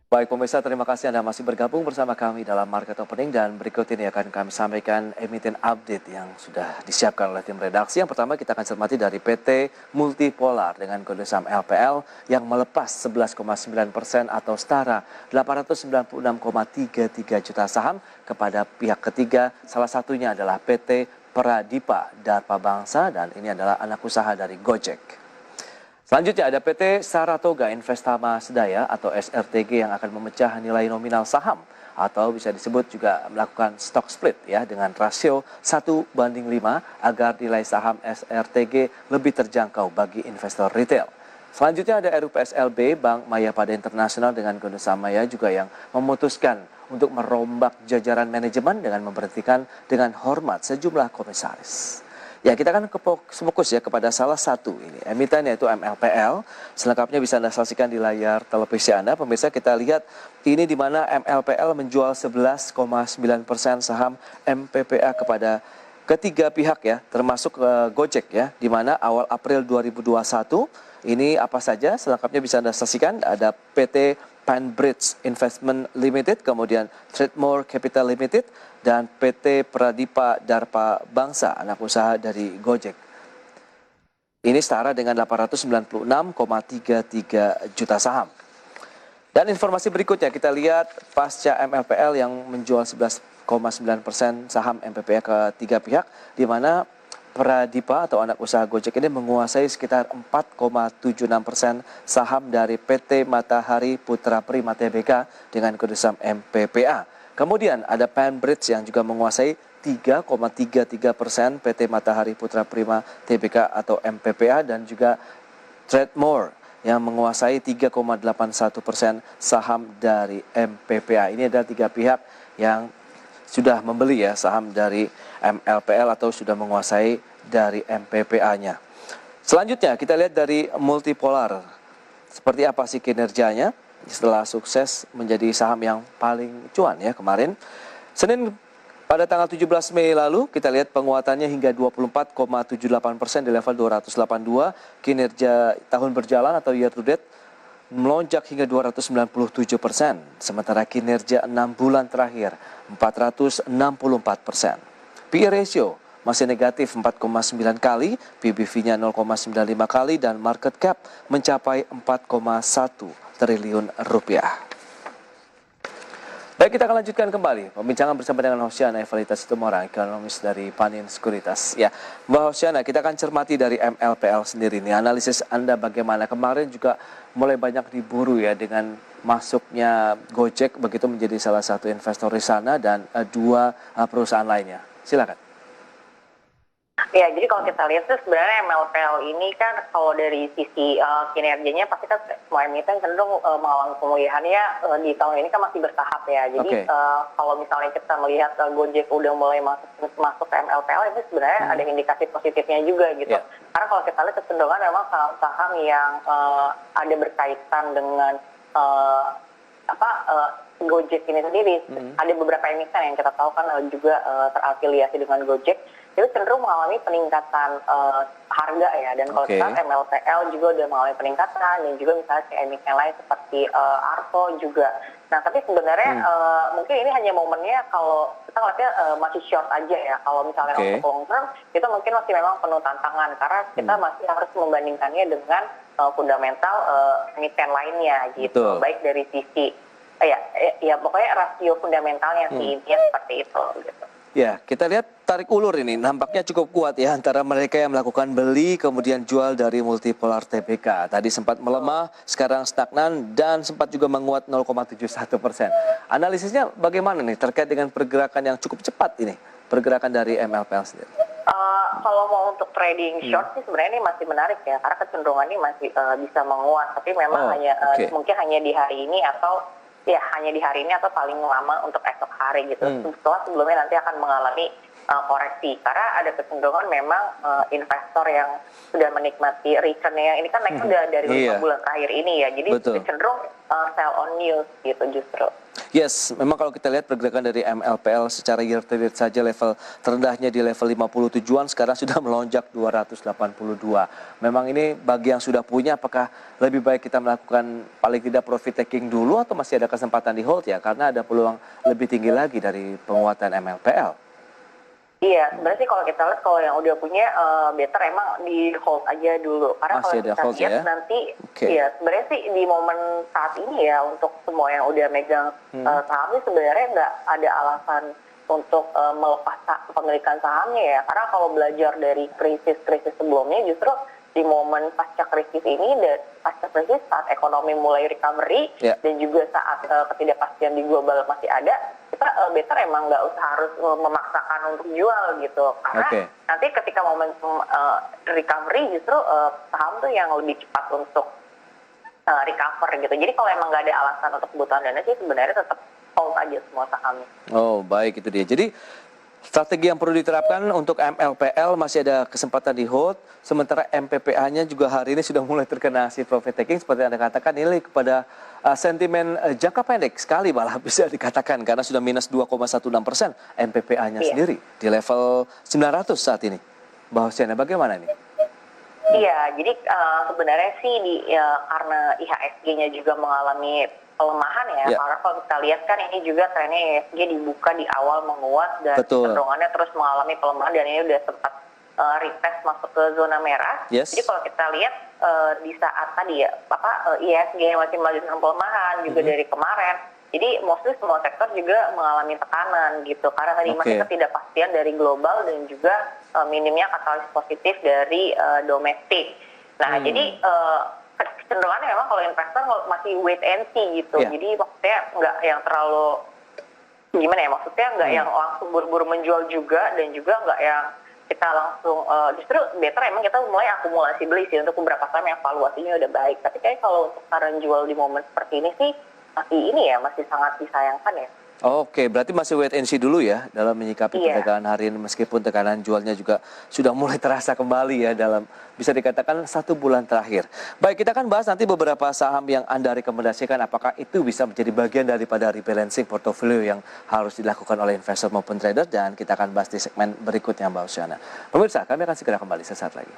Baik pemirsa, terima kasih Anda masih bergabung bersama kami dalam Market Opening dan berikut ini akan kami sampaikan emiten update yang sudah disiapkan oleh tim redaksi. Yang pertama kita akan cermati dari PT Multipolar dengan kode saham LPL yang melepas 11,9% atau setara 896,33 juta saham kepada pihak ketiga. Salah satunya adalah PT Pradipa Darpa Bangsa dan ini adalah anak usaha dari Gojek. Selanjutnya ada PT Saratoga Investama Sedaya atau SRTG yang akan memecah nilai nominal saham atau bisa disebut juga melakukan stock split ya dengan rasio 1:5 agar nilai saham SRTG lebih terjangkau bagi investor retail. Selanjutnya ada RUPSLB Bank Maya Pada Internasional dengan kode saham Maya juga yang memutuskan untuk merombak jajaran manajemen dengan memberhentikan dengan hormat sejumlah komisaris. Ya, kita akan fokus ya kepada salah satu ini emiten yaitu MLPL. Selengkapnya bisa Anda saksikan di layar televisi Anda. Pemirsa, kita lihat ini di mana MLPL menjual 11,9% saham MPPA kepada ketiga pihak ya, termasuk Gojek ya, di mana awal April 2021 ini apa saja selengkapnya bisa Anda saksikan. Ada PT PanBridge Investment Limited, kemudian Trademore Capital Limited, dan PT Pradipa Darpa Bangsa, anak usaha dari Gojek. Ini setara dengan 896,33 juta saham. Dan informasi berikutnya kita lihat pasca MLPL yang menjual 11,9% saham MPPA ke tiga pihak, di mana Pradipa atau anak usaha Gojek ini menguasai sekitar 4,76% saham dari PT Matahari Putra Prima Tbk dengan kode saham MPPA. Kemudian ada PanBridge yang juga menguasai 3,33% PT Matahari Putra Prima Tbk atau MPPA dan juga Trademore yang menguasai 3,81% saham dari MPPA. Ini adalah tiga pihak yang sudah membeli ya saham dari MLPL atau sudah menguasai dari MPPA-nya. Selanjutnya kita lihat dari Multipolar. Seperti apa sih kinerjanya setelah sukses menjadi saham yang paling cuan ya kemarin. Senin pada tanggal 17 Mei lalu kita lihat penguatannya hingga 24,78% di level 282. Kinerja tahun berjalan atau year to date melonjak hingga 297%, sementara kinerja 6 bulan terakhir 464%. PE ratio masih negatif 4,9 kali, PBV-nya 0,95 kali, dan market cap mencapai 4,1 triliun rupiah. Baik, kita akan lanjutkan kembali pembincangan bersama dengan Hosiana Evalitas Situmorang, ekonomis dari Panin Sekuritas. Ya, Mbak Hosiana, kita akan cermati dari MLPL sendiri nih. Analisis Anda bagaimana? Kemarin juga mulai banyak diburu ya dengan masuknya Gojek begitu menjadi salah satu investor di sana dan dua perusahaan lainnya. Silakan. Ya, jadi kalau kita lihat tuh sebenarnya MLPL ini kan kalau dari sisi kinerjanya pasti kan semua emiten cenderung mengalami pemulihannya di tahun ini kan masih bertahap ya. Jadi kalau misalnya kita melihat Gojek udah mulai masuk ke MLPL itu sebenarnya ada indikasi positifnya juga gitu. Karena kalau kita lihat kecenderungan memang saham-saham yang ada berkaitan dengan Gojek ini sendiri. Ada beberapa emiten yang kita tahu kan juga terafiliasi dengan Gojek. Itu cenderung mengalami peningkatan harga ya, dan kalau kita MLPL juga udah mengalami peningkatan, dan juga misalnya si emiten lain seperti Arto juga. Nah, tapi sebenarnya mungkin ini hanya momennya kalau kita ngeliatnya masih short aja ya. Kalau misalnya untuk long term, itu mungkin masih memang penuh tantangan, karena kita masih harus membandingkannya dengan fundamental emiten lainnya gitu. Baik dari sisi, ya pokoknya rasio fundamentalnya sih, intinya seperti itu gitu. Ya, kita lihat tarik ulur ini nampaknya cukup kuat ya antara mereka yang melakukan beli kemudian jual dari Multipolar Tbk. Tadi sempat melemah, sekarang stagnan dan sempat juga menguat 0,71%. Analisisnya bagaimana nih terkait dengan pergerakan yang cukup cepat ini, pergerakan dari MLPL sendiri? Kalau mau untuk trading short sih sebenarnya ini masih menarik ya, karena kecenderungan ini masih bisa menguat, tapi memang mungkin hanya di hari ini atau ya hanya di hari ini atau paling lama untuk esok hari gitu. Setelah sebelumnya nanti akan mengalami koreksi, karena ada kecenderungan memang investor yang sudah menikmati returnnya ini kan naik udah dari 5 bulan terakhir ini ya, jadi cenderung sell on news gitu justru. Yes, memang kalau kita lihat pergerakan dari MLPL secara year to date saja level terendahnya di level 57-an sekarang sudah melonjak 282. Memang ini bagi yang sudah punya, apakah lebih baik kita melakukan paling tidak profit taking dulu atau masih ada kesempatan di hold ya? Karena ada peluang lebih tinggi lagi dari penguatan MLPL. Iya, sebenarnya sih kalau kita lihat kalau yang udah punya better emang di hold aja dulu. Karena kalau kita lihat ya? nanti, ya sebenarnya sih di momen saat ini ya untuk semua yang udah megang saham sih sebenarnya nggak ada alasan untuk melepas pemilikan sahamnya ya. Karena kalau belajar dari krisis-krisis sebelumnya justru di momen pasca krisis ini dan pasca krisis saat ekonomi mulai recovery dan juga saat ketidakpastian di global masih ada, kita better emang nggak usah harus memaksakan untuk jual gitu. Karena nanti ketika momentum recovery justru saham tuh yang lebih cepat untuk recover gitu. Jadi kalau emang nggak ada alasan untuk kebutuhan dana sih sebenarnya tetap hold aja semua sahamnya. Oh baik, itu dia. Jadi strategi yang perlu diterapkan untuk MLPL masih ada kesempatan di hold, sementara MPPA-nya juga hari ini sudah mulai terkena si profit taking seperti Anda katakan, nilai kepada sentimen jangka pendek sekali malah bisa dikatakan karena sudah minus 2,16% MPPA-nya sendiri di level 900 saat ini. Mbak Hosiana, bagaimana ini? Iya, jadi sebenarnya sih karena IHSG-nya juga mengalami pelemahan ya, karena kalau kita lihat kan ini juga trennya IHSG dibuka di awal menguat dan cenderungannya terus mengalami pelemahan dan ini udah sempat retest masuk ke zona merah. Jadi kalau kita lihat di saat tadi ya, IHSG masih melanjutkan pelemahan juga dari kemarin. Jadi mostly semua sektor juga mengalami tekanan gitu karena tadi masih ketidakpastian dari global dan juga minimnya katalis positif dari domestik. Nah, jadi kecenderungannya memang kalau investor masih wait and see gitu. Jadi maksudnya nggak yang terlalu gimana ya, maksudnya nggak yang langsung buru-buru menjual juga dan juga nggak yang kita langsung justru better emang kita mulai akumulasi beli sih untuk beberapa saham yang valuasinya udah baik. Tapi kayak kalau untuk saran jual di momen seperti ini sih masih sangat disayangkan ya. Oke, berarti masih wait and see dulu ya dalam menyikapi perdagangan hari ini meskipun tekanan jualnya juga sudah mulai terasa kembali ya dalam bisa dikatakan 1 bulan terakhir. Baik, kita akan bahas nanti beberapa saham yang Anda rekomendasikan apakah itu bisa menjadi bagian daripada rebalancing portofolio yang harus dilakukan oleh investor maupun trader dan kita akan bahas di segmen berikutnya Mbak Hosiana. Pemirsa, kami akan segera kembali sesaat lagi.